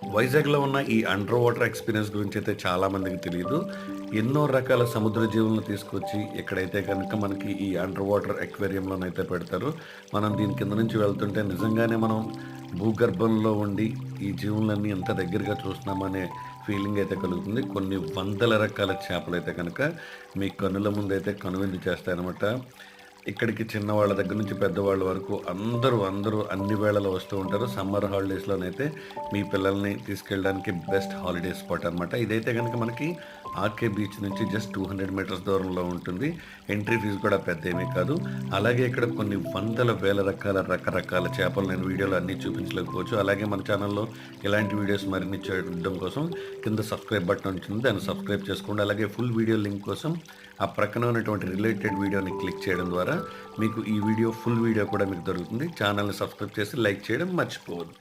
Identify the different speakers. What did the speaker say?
Speaker 1: వైజాగ్‌లో ఉన్న ఈ అండర్ వాటర్ ఎక్స్‌పీరియన్స్ గురించయితే చాలా మందికి తెలీదు. ఎన్నో రకాల సముద్ర జీవులను తీసుకొచ్చి ఇక్కడైతే గనక మనకి ఈ అండర్ వాటర్ అక్వేరియంలోనైతే పెడతారు. మనం దీని కింద నుంచి వెళ్తుంటే నిజంగానే మనం భూగర్భంలో ఉండి ఈ జీవులన్నీ ఎంత దగ్గరగా చూస్తున్నామనే ఫీలింగ్ అయితే కలుగుతుంది. కొన్ని వందల రకాల చేపలైతే గనక మీ కన్నుల ముందైతే కనువిందు చేస్తాయనమాట. ఇక్కడికి చిన్నవాళ్ళ దగ్గర నుంచి పెద్దవాళ్ళ వరకు అందరూ అన్ని వేళలో వస్తూ ఉంటారు. సమ్మర్ హాలిడేస్‌లోనైతే మీ పిల్లల్ని తీసుకెళ్ళడానికి బెస్ట్ హాలిడే స్పాట్ అనమాట. ఇదైతే గనక మనకి ఆర్‌కే బీచ్ నుంచి జస్ట్ 200 మీటర్స్ దూరంలో ఉంటుంది. ఎంట్రీ ఫీజు కూడా పెద్దేమీ కాదు. అలాగే ఇక్కడ కొన్ని వందల వేల రకరకాల చేపలు నేను వీడియోలో అన్నీ చూపించలేకపోవచ్చు. అలాగే మన ఛానల్‌లో ఇలాంటి వీడియోస్ మరిన్ని చేయడం కోసం కింద సబ్స్క్రైబ్ బటన్ ఉంటుంది. దాన్ని సబ్స్క్రైబ్ చేసుకోండి. అలాగే ఫుల్ వీడియో లింక్ కోసం ఆ ప్రక్కన ఉన్నటువంటి రిలేటెడ్ వీడియోని క్లిక్ చేయడం ద్వారా మీకు ఈ వీడియో ఫుల్ వీడియో కూడా మీకు దొరుకుతుంది. ఛానల్‌ని సబ్స్క్రైబ్ చేసి లైక్ చేయడం మర్చిపోవద్దు.